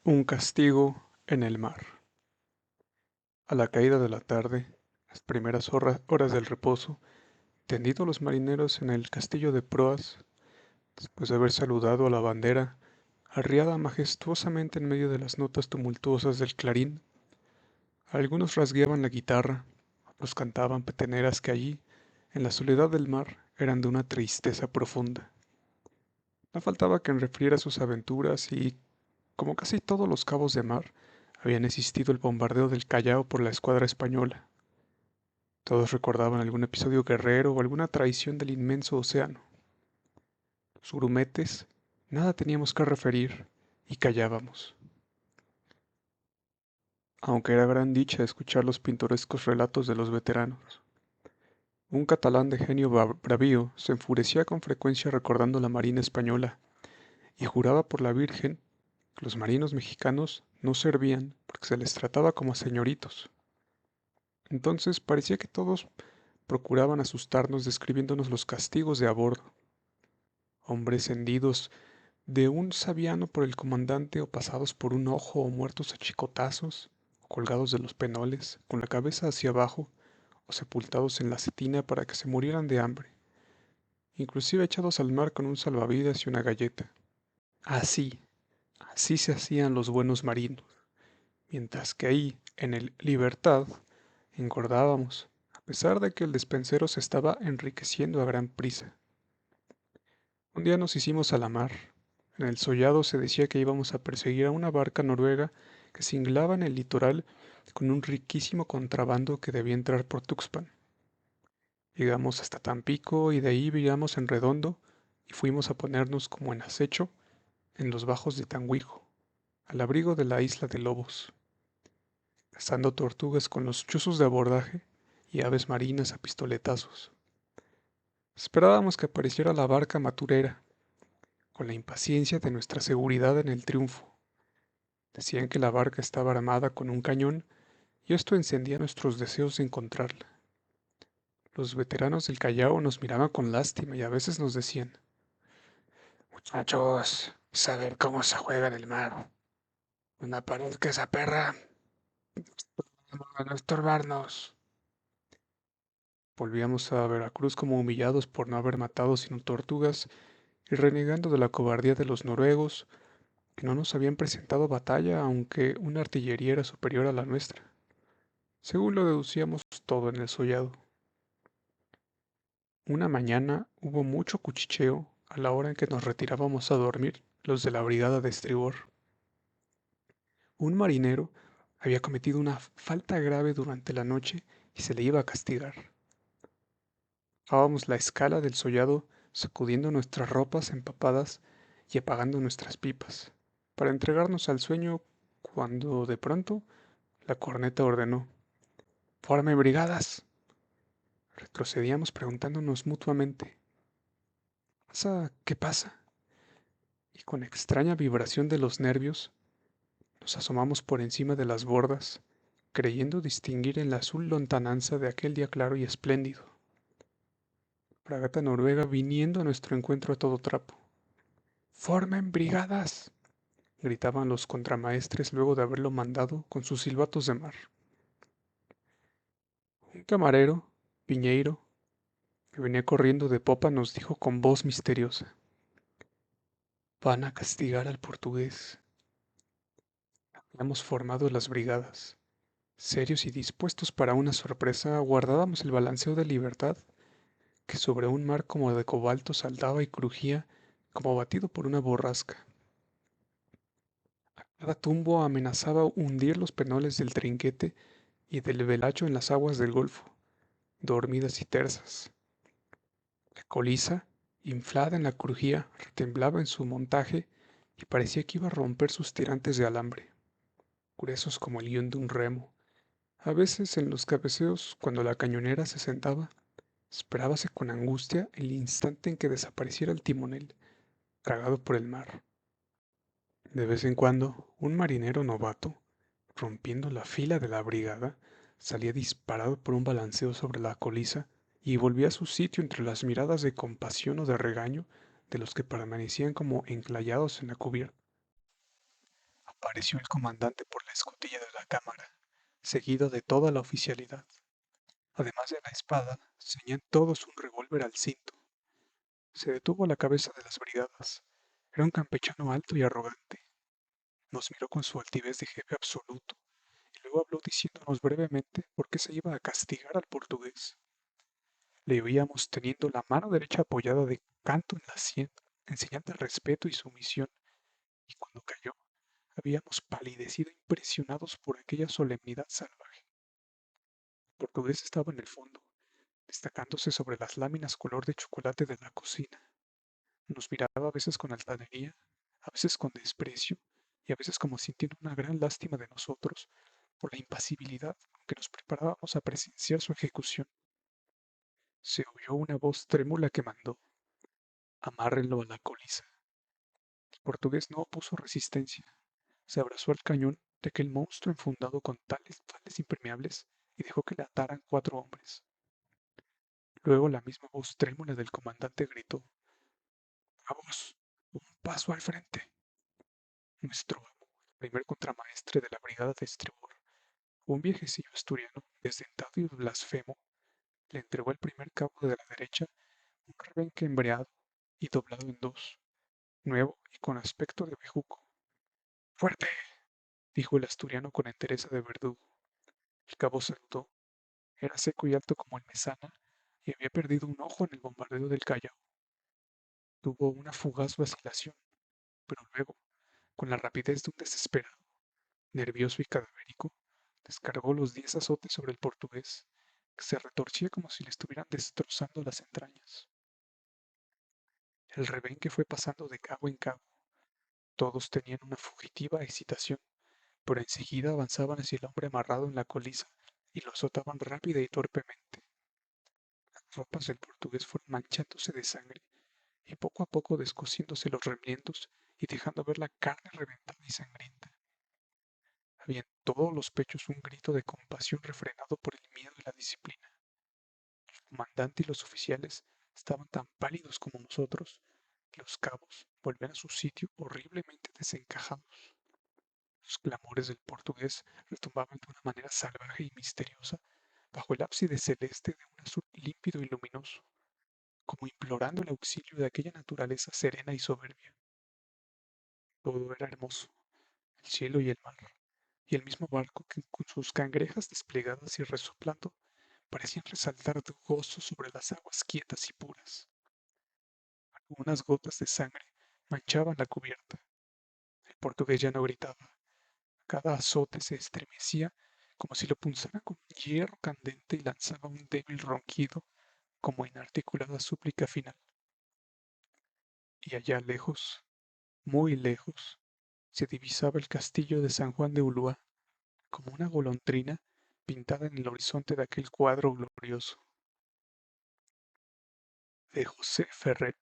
Un castigo en el mar. A la caída de la tarde, las primeras horas del reposo, tendidos los marineros en el castillo de proas, después de haber saludado a la bandera, arriada majestuosamente en medio de las notas tumultuosas del clarín, algunos rasgueaban la guitarra, otros cantaban peteneras que allí, en la soledad del mar, eran de una tristeza profunda. No faltaba quien refiriera sus aventuras y, como casi todos los cabos de mar, habían existido el bombardeo del Callao por la escuadra española. Todos recordaban algún episodio guerrero o alguna traición del inmenso océano. Los grumetes, nada teníamos que referir y callábamos. Aunque era gran dicha escuchar los pintorescos relatos de los veteranos. Un catalán de genio bravío se enfurecía con frecuencia recordando la marina española y juraba por la Virgen que los marinos mexicanos no servían porque se les trataba como a señoritos. Entonces parecía que todos procuraban asustarnos describiéndonos los castigos de a bordo. Hombres hendidos de un sabiano por el comandante o pasados por un ojo o muertos a chicotazos, o colgados de los penoles, con la cabeza hacia abajo, o sepultados en la cetina para que se murieran de hambre, inclusive echados al mar con un salvavidas y una galleta. Así, así se hacían los buenos marinos, mientras que ahí, en el Libertad, engordábamos, a pesar de que el despensero se estaba enriqueciendo a gran prisa. Un día nos hicimos a la mar. En el sollado se decía que íbamos a perseguir a una barca noruega que singlaba en el litoral con un riquísimo contrabando que debía entrar por Tuxpan. Llegamos hasta Tampico y de ahí viramos en redondo y fuimos a ponernos como en acecho en los bajos de Tanguijo, al abrigo de la isla de Lobos, cazando tortugas con los chuzos de abordaje y aves marinas a pistoletazos. Esperábamos que apareciera la barca maturera, con la impaciencia de nuestra seguridad en el triunfo. Decían que la barca estaba armada con un cañón y esto encendía nuestros deseos de encontrarla. Los veteranos del Callao nos miraban con lástima y a veces nos decían: muchachos, saber cómo se juega en el mar. Una pared que esa perra, no estorbarnos. Volvíamos a Veracruz como humillados por no haber matado sino tortugas y renegando de la cobardía de los noruegos, que no nos habían presentado batalla aunque una artillería era superior a la nuestra. Según lo deducíamos todo en el sollado. Una mañana hubo mucho cuchicheo a la hora en que nos retirábamos a dormir los de la brigada de estribor. Un marinero había cometido una falta grave durante la noche y se le iba a castigar. Bajábamos la escala del sollado sacudiendo nuestras ropas empapadas y apagando nuestras pipas, para entregarnos al sueño cuando de pronto la corneta ordenó: ¡Forme brigadas! Retrocedíamos preguntándonos mutuamente: ¿Pasa? ¿Qué pasa? Y con extraña vibración de los nervios, nos asomamos por encima de las bordas, creyendo distinguir en la azul lontananza de aquel día claro y espléndido, fragata noruega viniendo a nuestro encuentro a todo trapo. ¡Formen brigadas!, gritaban los contramaestres luego de haberlo mandado con sus silbatos de mar. Un camarero, Piñeiro, que venía corriendo de popa, nos dijo con voz misteriosa: van a castigar al portugués. Habíamos formado las brigadas. Serios y dispuestos para una sorpresa, aguardábamos el balanceo de Libertad, que sobre un mar como de cobalto saltaba y crujía como batido por una borrasca. Cada tumbo amenazaba hundir los penoles del trinquete y del velacho en las aguas del golfo, dormidas y tersas. La coliza, inflada en la crujía, retemblaba en su montaje y parecía que iba a romper sus tirantes de alambre, gruesos como el guión de un remo. A veces en los cabeceos, cuando la cañonera se sentaba, esperábase con angustia el instante en que desapareciera el timonel, tragado por el mar. De vez en cuando, un marinero novato, rompiendo la fila de la brigada, salía disparado por un balanceo sobre la coliza y volvía a su sitio entre las miradas de compasión o de regaño de los que permanecían como enclayados en la cubierta. Apareció el comandante por la escotilla de la cámara, seguido de toda la oficialidad. Además de la espada, ceñían todos un revólver al cinto. Se detuvo a la cabeza de las brigadas. Era un campechano alto y arrogante. Nos miró con su altivez de jefe absoluto y luego habló diciéndonos brevemente por qué se iba a castigar al portugués. Le oíamos teniendo la mano derecha apoyada de canto en la sien, en señal de respeto y sumisión, y cuando cayó, habíamos palidecido impresionados por aquella solemnidad salvaje. El portugués estaba en el fondo, destacándose sobre las láminas color de chocolate de la cocina. Nos miraba a veces con altanería, a veces con desprecio y a veces como sintiendo una gran lástima de nosotros por la impasibilidad con que nos preparábamos a presenciar su ejecución. Se oyó una voz trémula que mandó: amárrenlo a la colisa. El portugués no opuso resistencia. Se abrazó al cañón de aquel monstruo enfundado con tales fales impermeables y dejó que le ataran 4 hombres. Luego la misma voz trémula del comandante gritó: vamos, un paso al frente. Nuestro amo, el primer contramaestre de la brigada de estribor, un viejecillo asturiano, desdentado y blasfemo, le entregó al primer cabo de la derecha un rebenque embreado y doblado en dos, nuevo y con aspecto de bejuco. ¡Fuerte!, dijo el asturiano con entereza de verdugo. El cabo saludó. Era seco y alto como el mesana y había perdido un ojo en el bombardeo del Callao. Tuvo una fugaz vacilación, pero luego, con la rapidez de un desesperado, nervioso y cadavérico, descargó los 10 azotes sobre el portugués, que se retorcía como si le estuvieran destrozando las entrañas. El rebenque fue pasando de cabo en cabo. Todos tenían una fugitiva excitación, pero enseguida avanzaban hacia el hombre amarrado en la colisa y lo azotaban rápida y torpemente. Las ropas del portugués fueron manchándose de sangre y poco a poco descosiéndose los remiendos y dejando ver la carne reventada y sangrienta. Había en todos los pechos un grito de compasión refrenado por el miedo y la disciplina. El comandante y los oficiales estaban tan pálidos como nosotros, que los cabos volvían a su sitio horriblemente desencajados. Los clamores del portugués retumbaban de una manera salvaje y misteriosa bajo el ábside celeste de un azul límpido y luminoso, como implorando el auxilio de aquella naturaleza serena y soberbia. Todo era hermoso, el cielo y el mar, y el mismo barco que con sus cangrejas desplegadas y resoplando parecían resaltar de gozo sobre las aguas quietas y puras. Algunas gotas de sangre manchaban la cubierta. El portugués ya no gritaba. Cada azote se estremecía como si lo punzaran con un hierro candente y lanzaba un débil ronquido como inarticulada súplica final. Y allá lejos, muy lejos, se divisaba el castillo de San Juan de Ulúa, como una golondrina pintada en el horizonte de aquel cuadro glorioso. De José Ferrer.